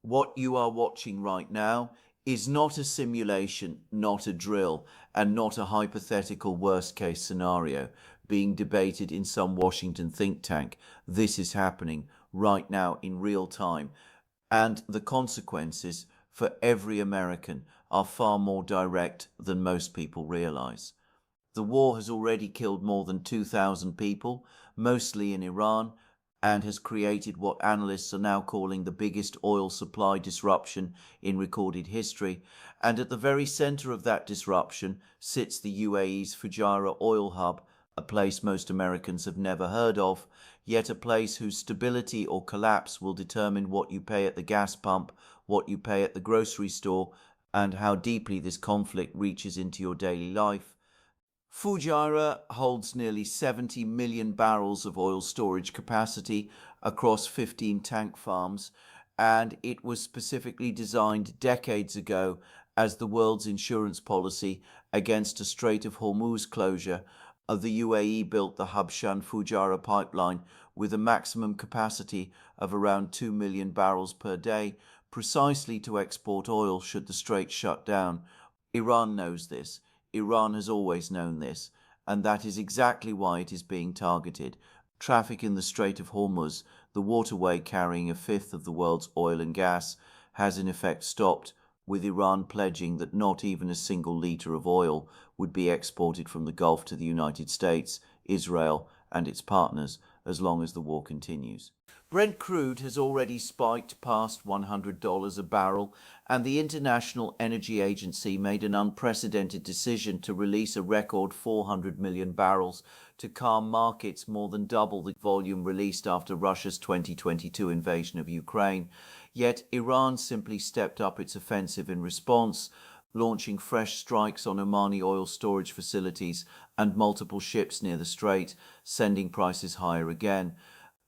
What you are watching right now is not a simulation, not a drill, and not a hypothetical worst-case scenario being debated in some Washington think tank. This is happening right now in real time, and the consequences for every American are far more direct than most people realize. The war has already killed more than 2,000 people, mostly in Iran, and has created what analysts are now calling the biggest oil supply disruption in recorded history. And at the very center of that disruption sits the UAE's Fujairah oil hub, a place most Americans have never heard of, yet a place whose stability or collapse will determine what you pay at the gas pump, what you pay at the grocery store, and how deeply this conflict reaches into your daily life. Fujairah holds nearly 70 million barrels of oil storage capacity across 15 tank farms, and it was specifically designed decades ago as the world's insurance policy against a Strait of Hormuz closure. The UAE built the Habshan Fujairah pipeline with a maximum capacity of around 2 million barrels per day, precisely to export oil should the strait shut down. Iran knows this. Iran has always known this, and that is exactly why it is being targeted. Traffic in the Strait of Hormuz, the waterway carrying a fifth of the world's oil and gas, has in effect stopped, with Iran pledging that not even a single litre of oil would be exported from the Gulf to the United States, Israel, and its partners as long as the war continues. Brent crude has already spiked past $100 a barrel, and the International Energy Agency made an unprecedented decision to release a record 400 million barrels to calm markets, more than double the volume released after Russia's 2022 invasion of Ukraine. Yet Iran simply stepped up its offensive in response, launching fresh strikes on Omani oil storage facilities and multiple ships near the strait, sending prices higher again.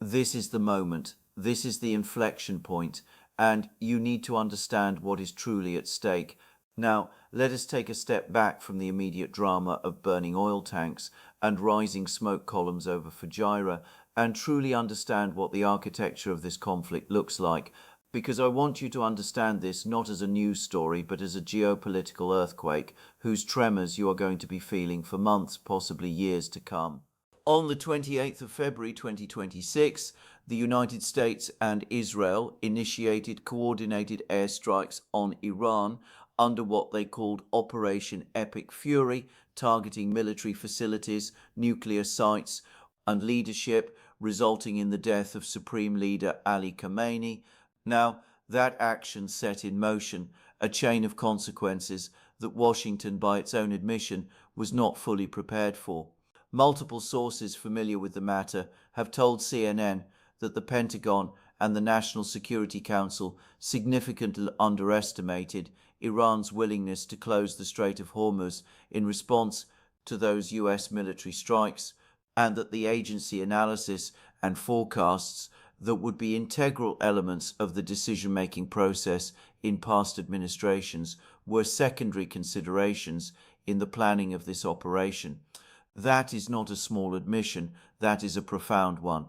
This is the moment, this is the inflection point, and you need to understand what is truly at stake. Now, let us take a step back from the immediate drama of burning oil tanks and rising smoke columns over Fujairah and truly understand what the architecture of this conflict looks like, because I want you to understand this not as a news story but as a geopolitical earthquake whose tremors you are going to be feeling for months, possibly years to come. On the 28th of February 2026, the United States and Israel initiated coordinated airstrikes on Iran under what they called Operation Epic Fury, targeting military facilities, nuclear sites, and leadership, resulting in the death of Supreme Leader Ali Khamenei. Now, that action set in motion a chain of consequences that Washington, by its own admission, was not fully prepared for. Multiple sources familiar with the matter have told CNN that the Pentagon and the National Security Council significantly underestimated Iran's willingness to close the Strait of Hormuz in response to those US military strikes, and that the agency analysis and forecasts that would be integral elements of the decision-making process in past administrations were secondary considerations in the planning of this operation. That is not a small admission, that is a profound one.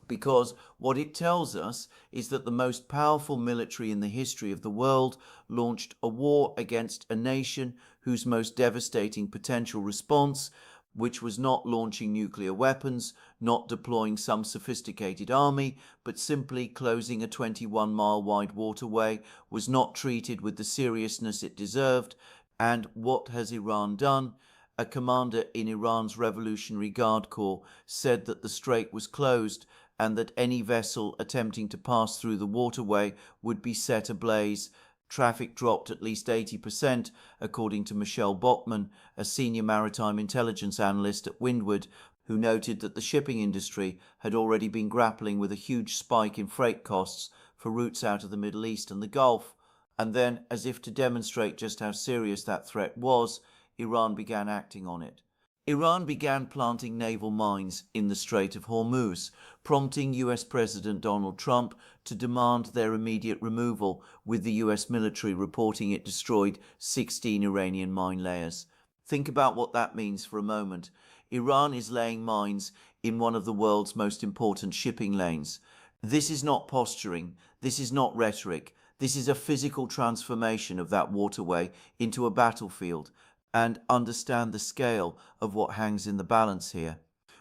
Because what it tells us is that the most powerful military in the history of the world launched a war against a nation whose most devastating potential response, which was not launching nuclear weapons, not deploying some sophisticated army, but simply closing a 21-mile-wide waterway, was not treated with the seriousness it deserved. And what has Iran done? A commander in Iran's Revolutionary Guard Corps said that the strait was closed and that any vessel attempting to pass through the waterway would be set ablaze. Traffic dropped at least 80%, according to Michelle Bachmann, a senior maritime intelligence analyst at Windward, who noted that the shipping industry had already been grappling with a huge spike in freight costs for routes out of the Middle East and the Gulf. And then, as if to demonstrate just how serious that threat was, Iran began acting on it. Iran began planting naval mines in the Strait of Hormuz, prompting US President Donald Trump to demand their immediate removal, with the US military reporting it destroyed 16 Iranian mine layers. Think about what that means for a moment. Iran is laying mines in one of the world's most important shipping lanes. This is not posturing. This is not rhetoric. This is a physical transformation of that waterway into a battlefield, and understand the scale of what hangs in the balance here.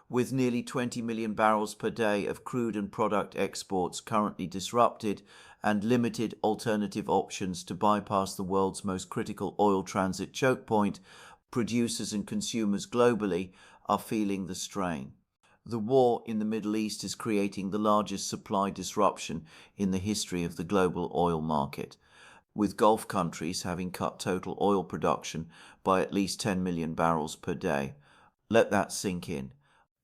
With nearly 20 million barrels per day of crude and product exports currently disrupted and limited alternative options to bypass the world's most critical oil transit choke point, producers and consumers globally are feeling the strain. The war in the Middle East is creating the largest supply disruption in the history of the global oil market, with Gulf countries having cut total oil production by at least 10 million barrels per day. Let that sink in.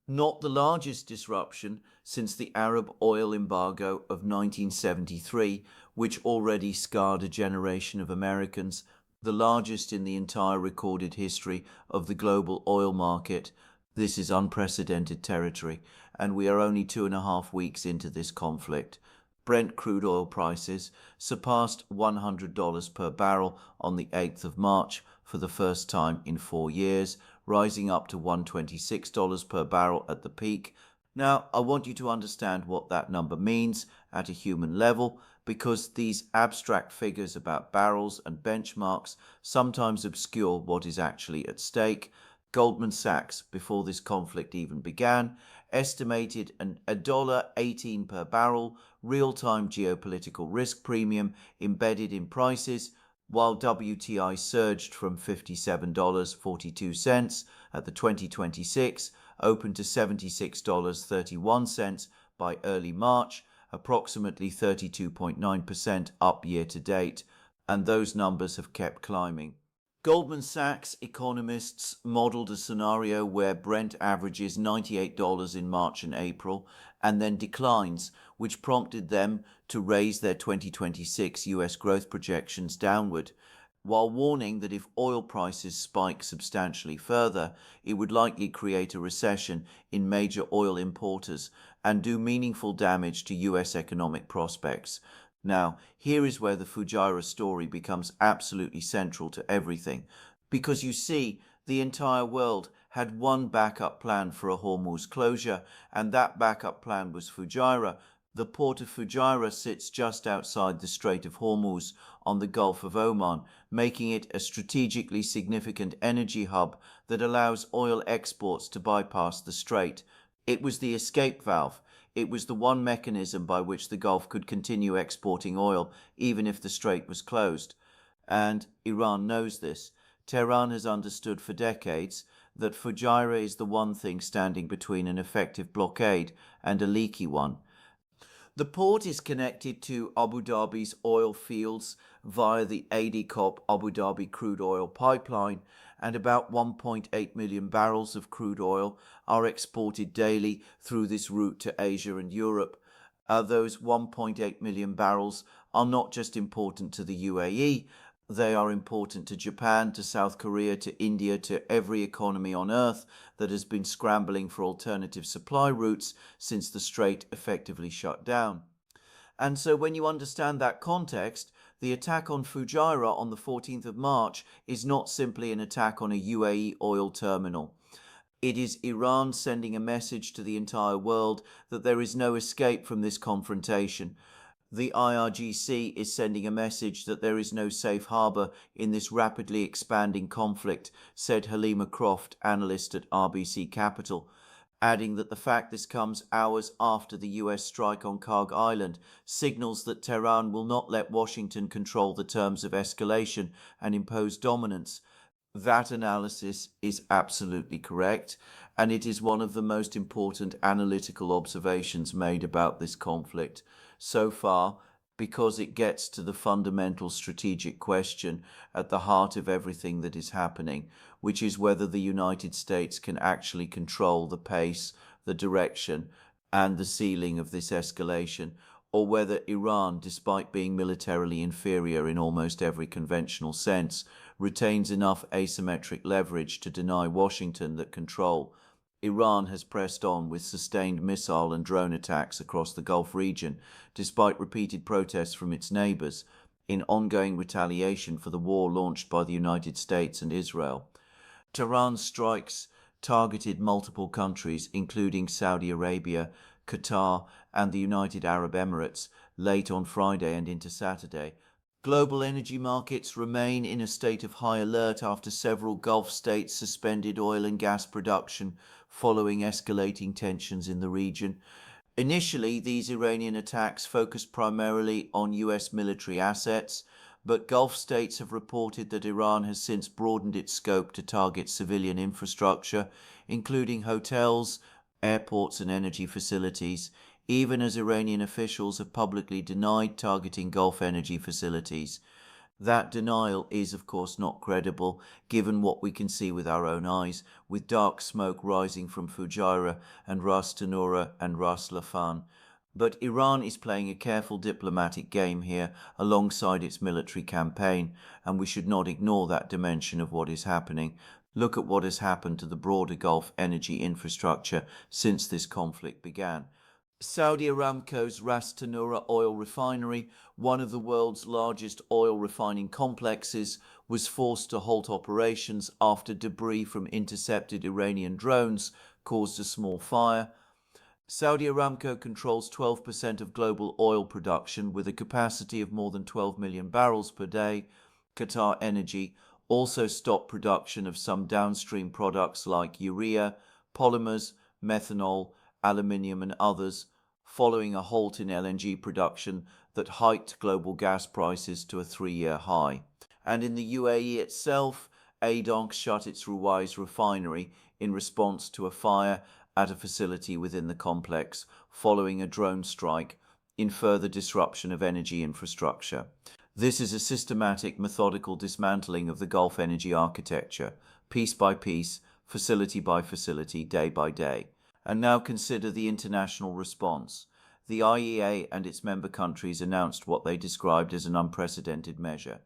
Not the largest disruption since the Arab oil embargo of 1973, which already scarred a generation of Americans, the largest in the entire recorded history of the global oil market. This is unprecedented territory, and we are only 2.5 weeks into this conflict. Brent crude oil prices surpassed $100 per barrel on the 8th of March for the first time in 4 years, rising up to $126 per barrel at the peak. Now, I want you to understand what that number means at a human level, because these abstract figures about barrels and benchmarks sometimes obscure what is actually at stake. Goldman Sachs, before this conflict even began, estimated an $1.18 per barrel real-time geopolitical risk premium embedded in prices, while WTI surged from $57.42 at the 2026 open to $76.31 by early March, approximately 32.9% up year to date, and those numbers have kept climbing. Goldman Sachs economists modeled a scenario where Brent averages $98 in March and April and then declines, which prompted them to raise their 2026 US growth projections downward, while warning that if oil prices spike substantially further, it would likely create a recession in major oil importers and do meaningful damage to US economic prospects. Now, here is where the Fujairah story becomes absolutely central to everything, because you see, the entire world had one backup plan for a Hormuz closure, and that backup plan was Fujairah. The port of Fujairah sits just outside the Strait of Hormuz on the Gulf of Oman, making it a strategically significant energy hub that allows oil exports to bypass the strait. It was the escape valve. It was the one mechanism by which the Gulf could continue exporting oil even if the strait was closed. And Iran knows this. Tehran has understood for decades that Fujairah is the one thing standing between an effective blockade and a leaky one. The port is connected to Abu Dhabi's oil fields via the ADCOP Abu Dhabi crude oil pipeline, and about 1.8 million barrels of crude oil are exported daily through this route to Asia and Europe. Those 1.8 million barrels are not just important to the UAE, they are important to Japan, to South Korea, to India, to every economy on earth that has been scrambling for alternative supply routes since the strait effectively shut down. And so when you understand that context, the attack on Fujairah on the 14th of March is not simply an attack on a UAE oil terminal. It is Iran sending a message to the entire world that there is no escape from this confrontation. The IRGC is sending a message that there is no safe harbour in this rapidly expanding conflict, said Halima Croft, analyst at RBC Capital, adding that the fact this comes hours after the US strike on Karg Island signals that Tehran will not let Washington control the terms of escalation and impose dominance. That analysis is absolutely correct, and it is one of the most important analytical observations made about this conflict so far, because it gets to the fundamental strategic question at the heart of everything that is happening, which is whether the United States can actually control the pace, the direction, and the ceiling of this escalation, or whether Iran, despite being militarily inferior in almost every conventional sense, retains enough asymmetric leverage to deny Washington that control. Iran has pressed on with sustained missile and drone attacks across the Gulf region, despite repeated protests from its neighbors, in ongoing retaliation for the war launched by the United States and Israel. Tehran's strikes targeted multiple countries, including Saudi Arabia, Qatar, and the United Arab Emirates, late on Friday and into Saturday. Global energy markets remain in a state of high alert after several Gulf states suspended oil and gas production following escalating tensions in the region. Initially, these Iranian attacks focused primarily on US military assets, but Gulf states have reported that Iran has since broadened its scope to target civilian infrastructure, including hotels, airports, and energy facilities, even as Iranian officials have publicly denied targeting Gulf energy facilities. That denial is, of course, not credible, given what we can see with our own eyes, with dark smoke rising from Fujairah and Ras Tanura and Ras Laffan. But Iran is playing a careful diplomatic game here alongside its military campaign, and we should not ignore that dimension of what is happening. Look at what has happened to the broader Gulf energy infrastructure since this conflict began. Saudi Aramco's Ras Tanura oil refinery, one of the world's largest oil refining complexes, was forced to halt operations after debris from intercepted Iranian drones caused a small fire. Saudi Aramco controls 12% of global oil production with a capacity of more than 12 million barrels per day. Qatar Energy also stopped production of some downstream products like urea, polymers, methanol, aluminium and others, following a halt in LNG production that hiked global gas prices to a 3-year high. And in the UAE itself, ADNOC shut its Ruwais refinery in response to a fire at a facility within the complex following a drone strike in further disruption of energy infrastructure. This is a systematic, methodical dismantling of the Gulf energy architecture, piece by piece, facility by facility, day by day. And now consider the international response. The IEA and its member countries announced what they described as an unprecedented measure.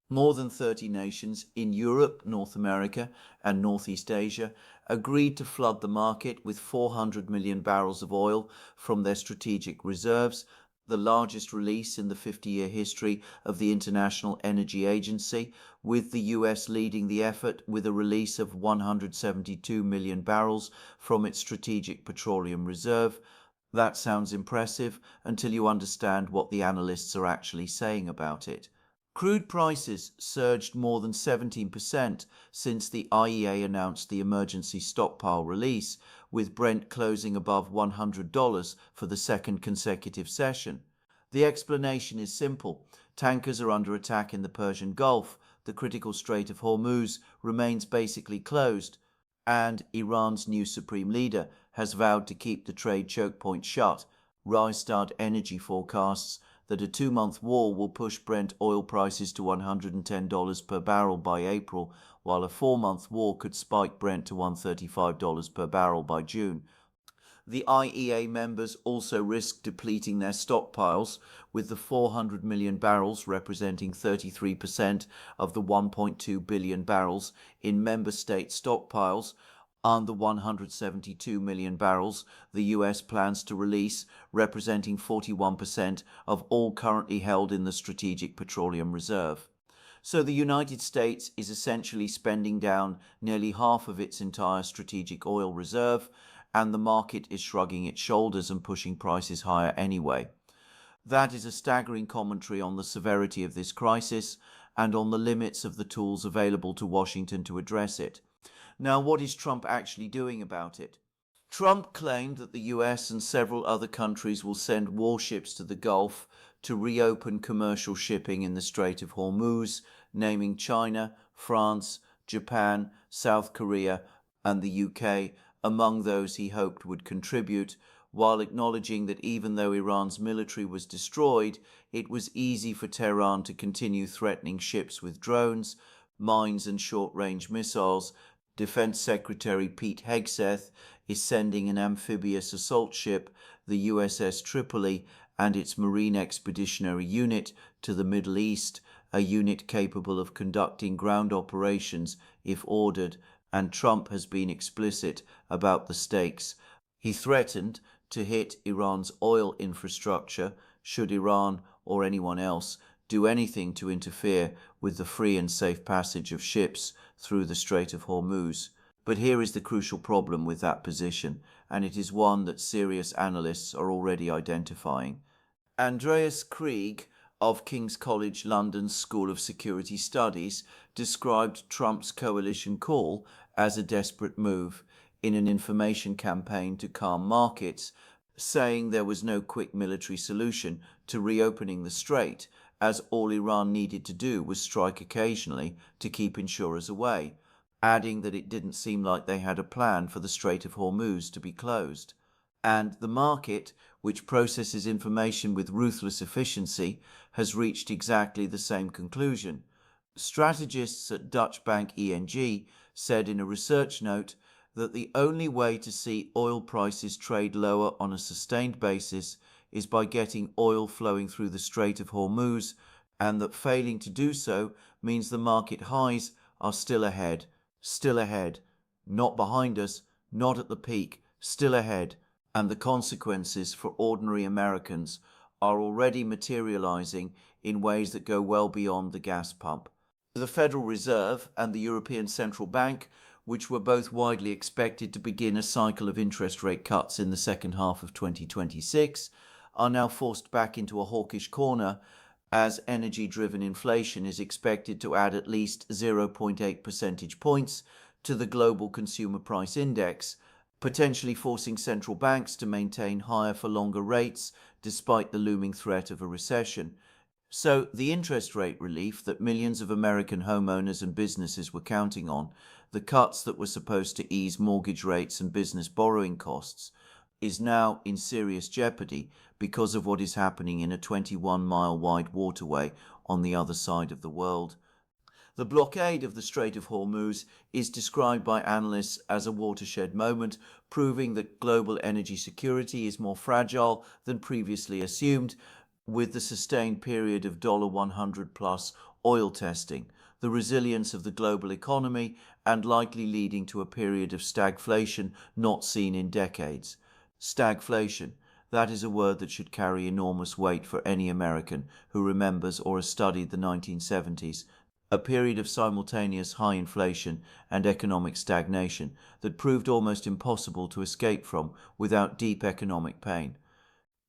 More than 30 nations in Europe, North America, and Northeast Asia agreed to flood the market with 400 million barrels of oil from their strategic reserves, the largest release in the 50-year history of the International Energy Agency, with the US leading the effort with a release of 172 million barrels from its strategic petroleum reserve. That sounds impressive until you understand what the analysts are actually saying about it. Crude prices surged more than 17% since the IEA announced the emergency stockpile release, with Brent closing above $100 for the second consecutive session. The explanation is simple. Tankers are under attack in the Persian Gulf, the critical Strait of Hormuz remains basically closed, and Iran's new supreme leader has vowed to keep the trade choke point shut. Rystad Energy forecasts that a 2-month war will push Brent oil prices to $110 per barrel by April, while a 4-month war could spike Brent to $135 per barrel by June. The IEA members also risk depleting their stockpiles, with the 400 million barrels representing 33% of the 1.2 billion barrels in member state stockpiles, and the 172 million barrels the US plans to release, representing 41% of all currently held in the Strategic Petroleum Reserve. So the United States is essentially spending down nearly half of its entire strategic oil reserve, and the market is shrugging its shoulders and pushing prices higher anyway. That is a staggering commentary on the severity of this crisis and on the limits of the tools available to Washington to address it. Now, what is Trump actually doing about it? Trump claimed that the US and several other countries will send warships to the Gulf to reopen commercial shipping in the Strait of Hormuz, naming China, France, Japan, South Korea, and the UK among those he hoped would contribute, while acknowledging that even though Iran's military was destroyed, it was easy for Tehran to continue threatening ships with drones, mines and short-range missiles. Defense Secretary Pete Hegseth is sending an amphibious assault ship, the USS Tripoli, and its Marine Expeditionary Unit to the Middle East, a unit capable of conducting ground operations if ordered, and Trump has been explicit about the stakes. He threatened to hit Iran's oil infrastructure should Iran or anyone else do anything to interfere with the free and safe passage of ships through the Strait of Hormuz. But here is the crucial problem with that position, and it is one that serious analysts are already identifying. Andreas Krieg of King's College London's School of Security Studies described Trump's coalition call as a desperate move in an information campaign to calm markets, saying there was no quick military solution to reopening the strait, as all Iran needed to do was strike occasionally to keep insurers away, adding that it didn't seem like they had a plan for the Strait of Hormuz to be closed. And the market, which processes information with ruthless efficiency, has reached exactly the same conclusion. Strategists at Dutch bank ENG said in a research note that the only way to see oil prices trade lower on a sustained basis is by getting oil flowing through the Strait of Hormuz, and that failing to do so means the market highs are still ahead, not behind us, not at the peak, still ahead, and the consequences for ordinary Americans are already materializing in ways that go well beyond the gas pump. The Federal Reserve and the European Central Bank, which were both widely expected to begin a cycle of interest rate cuts in the second half of 2026, are now forced back into a hawkish corner as energy-driven inflation is expected to add at least 0.8 percentage points to the global consumer price index, potentially forcing central banks to maintain higher for longer rates despite the looming threat of a recession. So the interest rate relief that millions of American homeowners and businesses were counting on, the cuts that were supposed to ease mortgage rates and business borrowing costs, is now in serious jeopardy because of what is happening in a 21-mile wide waterway on the other side of the world. The blockade of the Strait of Hormuz is described by analysts as a watershed moment, proving that global energy security is more fragile than previously assumed, with the sustained period of $100 plus oil testing, the resilience of the global economy, and likely leading to a period of stagflation not seen in decades. Stagflation, that is a word that should carry enormous weight for any American who remembers or has studied the 1970s, a period of simultaneous high inflation and economic stagnation that proved almost impossible to escape from without deep economic pain.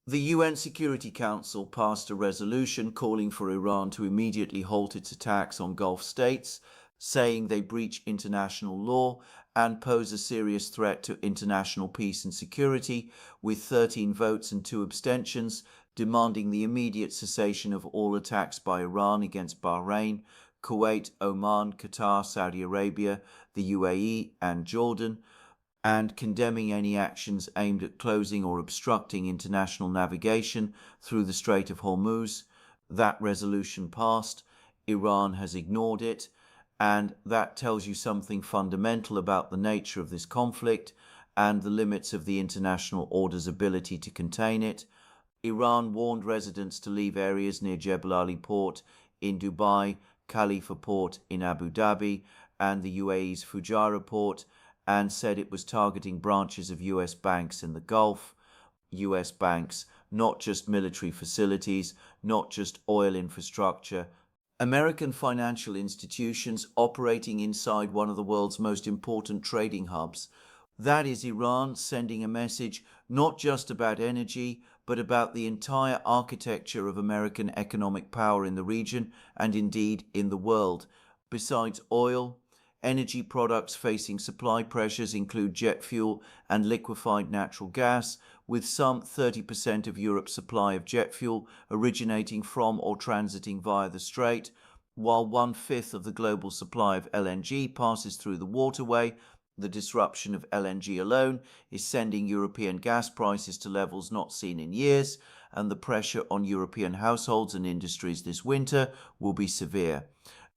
The UN Security Council passed a resolution calling for Iran to immediately halt its attacks on Gulf states, saying they breach international law and pose a serious threat to international peace and security, with 13 votes and 2 abstentions, demanding the immediate cessation of all attacks by Iran against Bahrain, Kuwait, Oman, Qatar, Saudi Arabia, the UAE, and Jordan, and condemning any actions aimed at closing or obstructing international navigation through the Strait of Hormuz. That resolution passed. Iran has ignored it, and that tells you something fundamental about the nature of this conflict and the limits of the international order's ability to contain it. Iran warned residents to leave areas near Jebel Ali Port in Dubai, Khalifa Port in Abu Dhabi, and the UAE's Fujairah Port, and said it was targeting branches of US banks in the Gulf. US banks, not just military facilities, not just oil infrastructure. American financial institutions operating inside one of the world's most important trading hubs. That is Iran sending a message not just about energy, but about the entire architecture of American economic power in the region and indeed in the world. Besides oil, energy products facing supply pressures include jet fuel and liquefied natural gas, with some 30% of Europe's supply of jet fuel originating from or transiting via the strait, while 1/5 of the global supply of LNG passes through the waterway. The disruption of LNG alone is sending European gas prices to levels not seen in years, and the pressure on European households and industries this winter will be severe.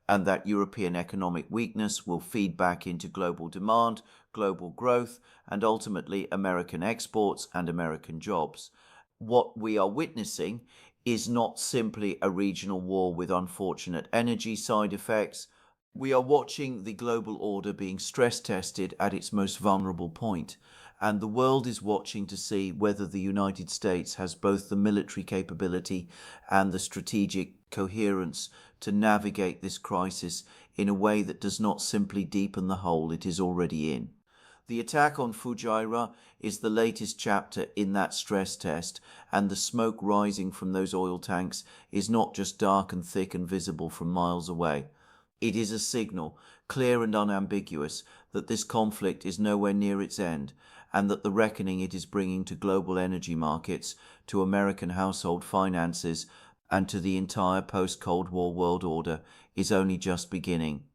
And that European economic weakness will feed back into global demand, global growth, and ultimately American exports and American jobs. What we are witnessing is not simply a regional war with unfortunate energy side effects. We are watching the global order being stress tested at its most vulnerable point, and the world is watching to see whether the United States has both the military capability and the strategic coherence to navigate this crisis in a way that does not simply deepen the hole it is already in. The attack on Fujairah is the latest chapter in that stress test, and the smoke rising from those oil tanks is not just dark and thick and visible from miles away. It is a signal, clear and unambiguous, that this conflict is nowhere near its end, and that the reckoning it is bringing to global energy markets, to American household finances, and to the entire post-Cold War world order is only just beginning.